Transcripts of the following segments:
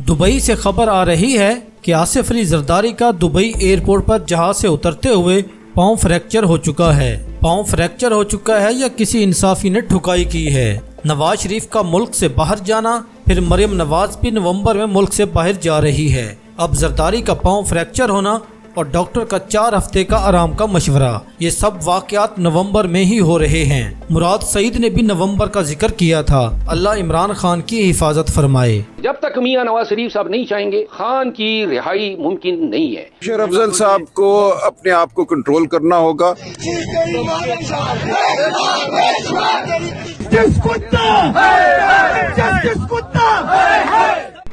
Dubai से खबर आ रही है कि आसिफ अली जरदारी का दुबई एयरपोर्ट पर जहाज से उतरते हुए पाँव फ्रैक्चर हो चुका है। पाँव फ्रैक्चर हो चुका है या किसी इंसाफी ने ठुकाई की है। नवाज शरीफ का मुल्क से बाहर जाना, फिर मरियम नवाज भी नवंबर में मुल्क से बाहर जा रही है। अब जरदारी का पाँव फ्रैक्चर होना और डॉक्टर का 4 हफ्ते का आराम का मशवरा, ये सब वाक़यात नवंबर में ही हो रहे हैं। मुराद सईद ने भी नवंबर का जिक्र किया था। अल्लाह इमरान खान की हिफाजत फरमाए। जब तक मियां नवाज शरीफ साहब नहीं चाहेंगे, खान की रिहाई मुमकिन नहीं है। शेर अफजल साहब को अपने आप को कंट्रोल करना होगा।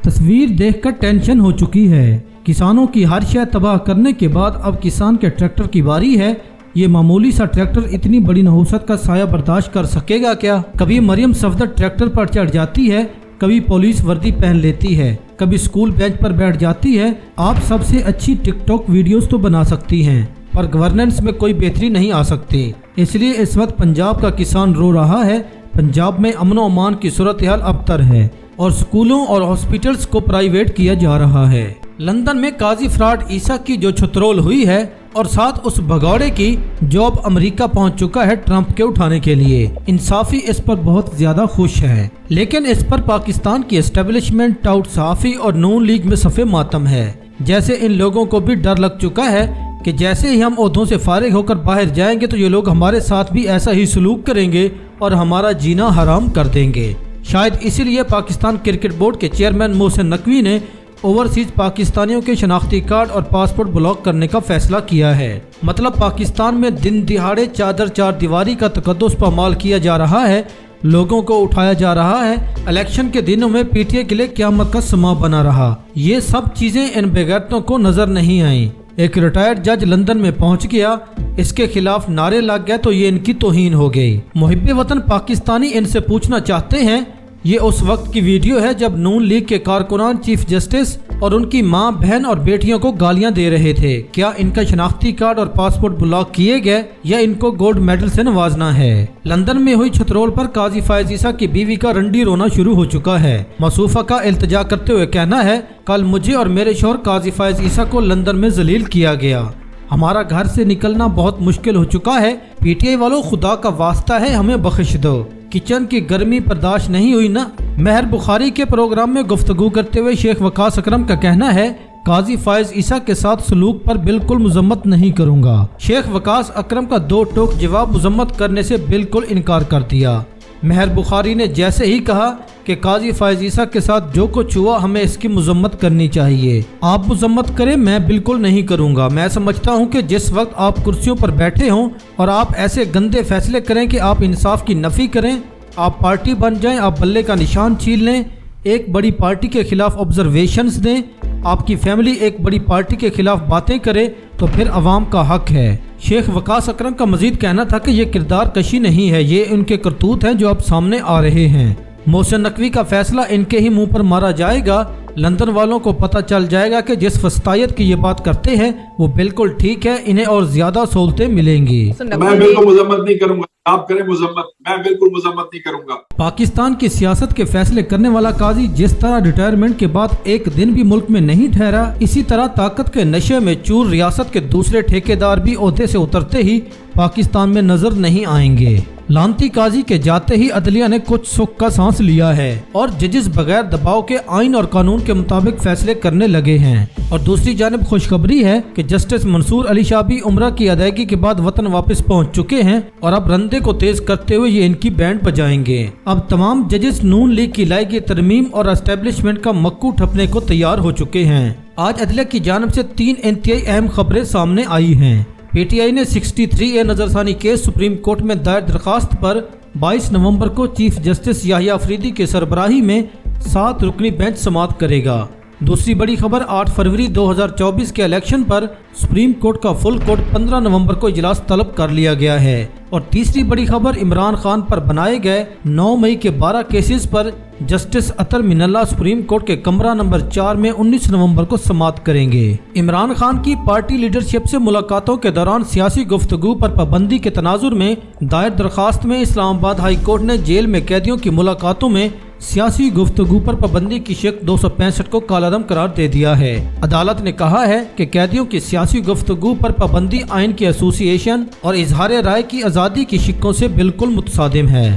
तस्वीर देखकर टेंशन हो चुकी है। किसानों की हर शय तबाह करने के बाद अब किसान के ट्रैक्टर की बारी है। ये मामूली सा ट्रैक्टर इतनी बड़ी नहुसत का साया बर्दाश्त कर सकेगा क्या? कभी मरियम सफदर ट्रैक्टर पर चढ़ जाती है, कभी पुलिस वर्दी पहन लेती है, कभी स्कूल बेंच पर बैठ जाती है। आप सबसे अच्छी टिकटॉक वीडियोस तो बना सकती हैं, पर गवर्नेंस में कोई बेहतरी नहीं आ सकती। इसलिए इस वक्त पंजाब का किसान रो रहा है। पंजाब में अमन व अमान की सूरत हाल अबतर है और स्कूलों और हॉस्पिटल्स को प्राइवेट किया जा रहा है। लंदन में काजी फराड ईसा की जो छुतरोल हुई है और साथ उस भगौड़े की जो अब अमेरिका पहुंच चुका है ट्रंप के उठाने के लिए, इंसाफी इस पर बहुत ज्यादा खुश है। लेकिन इस पर पाकिस्तान की एस्टेब्लिशमेंट, टाउट सहाफी और नून लीग में सफ़े मातम है। जैसे इन लोगों को भी डर लग चुका है कि जैसे ही हम ओहदों से फारिग होकर बाहर जाएंगे तो ये लोग हमारे साथ भी ऐसा ही सलूक करेंगे और हमारा जीना हराम कर देंगे। शायद इसीलिए पाकिस्तान क्रिकेट बोर्ड के चेयरमैन मोहसिन नकवी ने ओवरसीज पाकिस्तानियों के शनाख्ती कार्ड और पासपोर्ट ब्लॉक करने का फैसला किया है। मतलब पाकिस्तान में दिन दिहाड़े चादर चार दीवारी का तकद्दुस पामाल किया जा रहा है, लोगों को उठाया जा रहा है। इलेक्शन के दिनों में पीटीआई के लिए क़यामत का समा बना रहा। ये सब चीजें इन बेगैरतों को नजर नहीं आई। एक रिटायर्ड जज लंदन में पहुंच गया, इसके खिलाफ नारे लग गए तो ये इनकी तौहीन हो गई। मुहिब्बे वतन पाकिस्तानी इनसे पूछना चाहते हैं। ये उस वक्त की वीडियो है जब नून लीग के कारकुनान चीफ जस्टिस और उनकी मां, बहन और बेटियों को गालियां दे रहे थे। क्या इनका शनाख्ती कार्ड और पासपोर्ट ब्लॉक किए गए या इनको गोल्ड मेडल से नवाजना है? लंदन में हुई छतरोल पर काजी फायज ईसा की बीवी का रंडी रोना शुरू हो चुका है। मसूफा का इल्तिजा करते हुए कहना है, कल मुझे और मेरे शौहर काजी फायज ईसा को लंदन में जलील किया गया। हमारा घर से निकलना बहुत मुश्किल हो चुका है। पीटीआई वालों, खुदा का वास्ता है हमें बख्श दो। किचन की गर्मी बर्दाश्त नहीं हुई ना। महर बुखारी के प्रोग्राम में गुफ्तगू करते हुए शेख वकास अकरम का कहना है, काजी फायज ईसा के साथ सलूक पर बिल्कुल मजम्मत नहीं करूंगा। शेख वकास अकरम का 2 टोक जवाब मजम्मत करने से बिल्कुल इनकार कर दिया। महर बुखारी ने जैसे ही कहा कि काजी फायज ईसा के साथ जो कुछ हुआ हमें इसकी मजम्मत करनी चाहिए। आप मजम्मत करें, मैं बिल्कुल नहीं करूंगा। मैं समझता हूं कि जिस वक्त आप कुर्सियों पर बैठे हों और आप ऐसे गंदे फैसले करें कि आप इंसाफ की नफी करें, आप पार्टी बन जाएं, आप बल्ले का निशान छीन लें, एक बड़ी पार्टी के खिलाफ ऑब्जर्वेशंस दें, आपकी फैमिली एक बड़ी पार्टी के खिलाफ बातें करे, तो फिर अवाम का हक है। शेख वकास अकरम का मजीद कहना था कि ये किरदार कशी नहीं है, ये उनके करतूत हैं जो अब सामने आ रहे हैं। मोहसिन नकवी का फैसला इनके ही मुंह पर मारा जाएगा। लंदन वालों को पता चल जाएगा कि जिस फस्तायत की ये बात करते हैं वो बिल्कुल ठीक है, इन्हें और ज्यादा सहूलतें मिलेंगी। मैं बिल्कुल मजम्मत नहीं करूंगा। आप करें मजम्मत, मैं बिल्कुल मजम्मत नहीं करूंगा। पाकिस्तान की सियासत के फैसले करने वाला काजी जिस तरह रिटायरमेंट के बाद एक दिन भी मुल्क में नहीं ठहरा, इसी तरह ताकत के नशे में चूर रियासत के दूसरे ठेकेदार भी ओहदे से उतरते ही पाकिस्तान में नजर नहीं आएंगे। लांती काजी के जाते ही अदलिया ने कुछ सुख का सांस लिया है और जजेस बगैर दबाव के आइन और कानून के मुताबिक फैसले करने लगे हैं। और दूसरी जानिब खुशखबरी है कि जस्टिस मंसूर अली शाह भी उम्रा की अदायगी के बाद वतन वापस पहुंच चुके हैं और अब रंदे को तेज करते हुए ये इनकी बैंड बजाएंगे। अब तमाम जजेस नून लीग की लाई गई तरमीम और एस्टेब्लिशमेंट का मक्कू ठपने को तैयार हो चुके हैं। आज अदलिया की जानिब से 3 इंतहाई अहम खबरें सामने आई हैं। पीटीआई ने 63A नजरसानी केस सुप्रीम कोर्ट में दायर दरखास्त पर 22 नवंबर को चीफ जस्टिस याहिया अफरीदी के सरबराही में 7 रुकनी बेंच समाअत करेगा। दूसरी बड़ी खबर 8 फरवरी 2024 के इलेक्शन पर सुप्रीम कोर्ट का फुल कोर्ट 15 नवंबर को इजलास तलब कर लिया गया है। और तीसरी बड़ी खबर इमरान खान पर बनाए गए 9 मई के 12 केसेस पर जस्टिस अतर मिनल्ला सुप्रीम कोर्ट के कमरा नंबर 4 में 19 नवंबर को समाअत करेंगे। इमरान खान की पार्टी लीडरशिप से मुलाकातों के दौरान सियासी गुफ्तगू पर पाबंदी के तनाजुर में दायर दरखास्त में इस्लामाबाद हाई कोर्ट ने जेल में कैदियों की मुलाकातों में सियासी गुफ्तगू पर पाबंदी की शिक 265 को कालादम करार दे दिया है। अदालत ने कहा है कि कैदियों की सियासी गुफ्तगू पर पाबंदी आइन की एसोसिएशन और इजहार राय की आज़ादी की शिकों से बिल्कुल मुतसादिम है।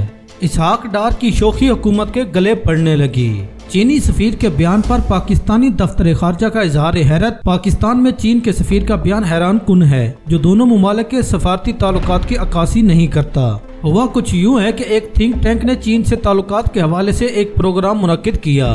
इसहाक डार की शोखी हुकूमत के गले पड़ने लगी। चीनी सफीर के बयान पर पाकिस्तानी दफ्तर खारजा का इजहार हैरत। पाकिस्तान में चीन के सफीर का बयान हैरान कुन है, जो दोनों मुमालिक के सफारती ताल्लुकात की अक्कासी नहीं करता। हुआ कुछ यूँ है कि एक थिंक टैंक ने चीन से ताल्लुकात के हवाले से एक प्रोग्राम मुनक्किद किया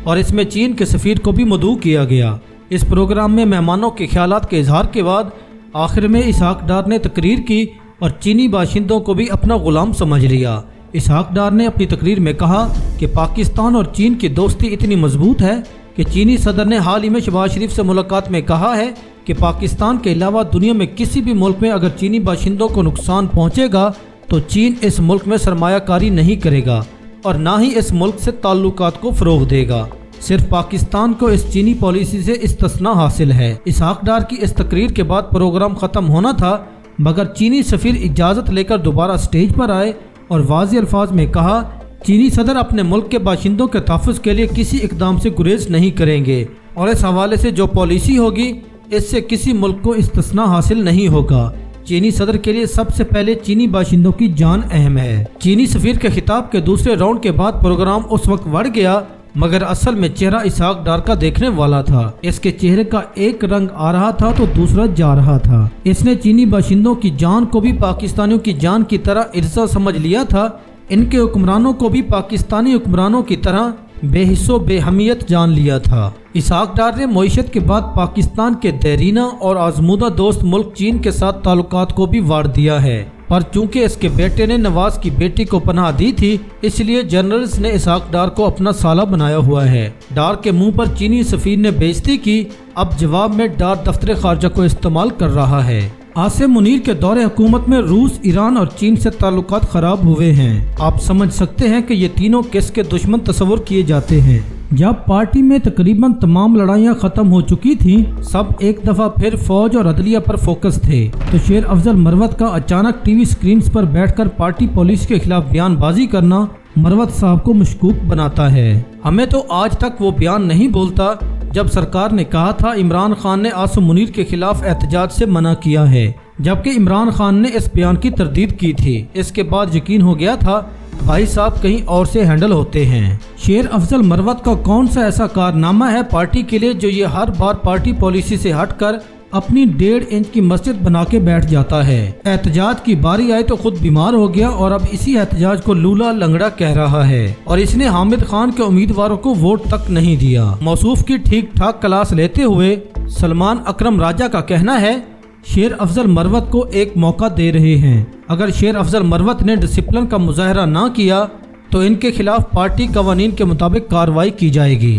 और इसमें चीन के सफीर को भी मदऊ किया गया। इस प्रोग्राम में मेहमानों के ख्यालात के इजहार के बाद आखिर में इसहाक डार ने तकरीर की और चीनी बाशिंदों को भी अपना गुलाम समझ लिया। इसहाक डार ने अपनी तकरीर में कहा कि पाकिस्तान और चीन की दोस्ती इतनी मजबूत है कि चीनी सदर ने हाल ही में शहबाज शरीफ से मुलाकात में कहा है कि पाकिस्तान के अलावा दुनिया में किसी भी मुल्क में अगर चीनी बाशिंदों को नुकसान पहुंचेगा तो चीन इस मुल्क में सरमायाकारी नहीं करेगा और ना ही इस मुल्क से ताल्लुकात को फ़रोग़ देगा। सिर्फ पाकिस्तान को इस चीनी पॉलिसी से इस्तिस्ना हासिल है। इसहाक डार की इस तकरीर के बाद प्रोग्राम ख़त्म होना था, मगर चीनी सफ़ीर इजाज़त लेकर दोबारा स्टेज पर आए और वाज़ेह अल्फाज में कहा, चीनी सदर अपने मुल्क के बाशिंदों के तहफ़्फ़ुज़ के लिए किसी इक़दाम से गुरेज नहीं करेंगे और इस हवाले से जो पॉलिसी होगी इससे किसी मुल्क को इस्तिस्ना हासिल नहीं होगा। चीनी सदर के लिए सबसे पहले चीनी बाशिंदों की जान अहम है। चीनी सफीर के खिताब के दूसरे राउंड के बाद प्रोग्राम उस वक्त बढ़ गया, मगर असल में चेहरा इसहाक डार का देखने वाला था। इसके चेहरे का एक रंग आ रहा था तो दूसरा जा रहा था। इसने चीनी बाशिंदों की जान को भी पाकिस्तानियों की जान की तरह इर्जा समझ लिया था। इनके हुक्मरानों को भी पाकिस्तानी हुक्मरानों की तरह बेहिस्सो बेहमियत जान लिया था। इसहाक डार ने मईशत के बाद पाकिस्तान के देरीना और आजमूदा दोस्त मुल्क चीन के साथ ताल्लुकात को भी वार दिया है, पर चूंकि इसके बेटे ने नवाज की बेटी को पनाह दी थी, इसलिए जर्नलिस्ट ने इसहाक डार को अपना साला बनाया हुआ है। डार के मुंह पर चीनी सफीर ने बेइज्जती की, अब जवाब में डार दफ्तर खारजा को इस्तेमाल कर रहा है। आसिम मुनीर के दौरे हुकूमत में रूस, ईरान और चीन से ताल्लुकात खराब हुए हैं। आप समझ सकते हैं कि ये तीनों किसके दुश्मन तस्वुर किए जाते हैं। जब पार्टी में तकरीबन तमाम लड़ाइयाँ खत्म हो चुकी थीं, सब एक दफ़ा फिर फौज और अदलिया पर फोकस थे, तो शेर अफजल मरवत का अचानक टीवी स्क्रीन्स पर बैठकर पार्टी पॉलिसी के खिलाफ बयानबाजी करना मरवत साहब को मशकूक बनाता है। हमें तो आज तक वो बयान नहीं भूलता जब सरकार ने कहा था इमरान खान ने आसिम मुनीर के खिलाफ एहतजाज से मना किया है, जबकि इमरान खान ने इस बयान की तरदीद की थी। इसके बाद यकीन हो गया था भाई साहब कहीं और से हैंडल होते हैं। शेर अफजल मरवत का कौन सा ऐसा कारनामा है पार्टी के लिए जो ये हर बार पार्टी पॉलिसी से हटकर अपनी 1.5 इंच की मस्जिद बना के बैठ जाता है। एहतजाज की बारी आई तो खुद बीमार हो गया और अब इसी एहतजाज को लूला लंगड़ा कह रहा है, और इसने हामिद खान के उम्मीदवारों को वोट तक नहीं दिया। मौसूफ की ठीक ठाक क्लास लेते हुए सलमान अकरम राजा का कहना है शेर अफजल मरवत को एक मौका दे रहे हैं। अगर शेर अफजल मरवत ने डिसिप्लिन का मुजाहरा ना किया तो इनके खिलाफ पार्टी कवानीन के मुताबिक कार्रवाई की जाएगी।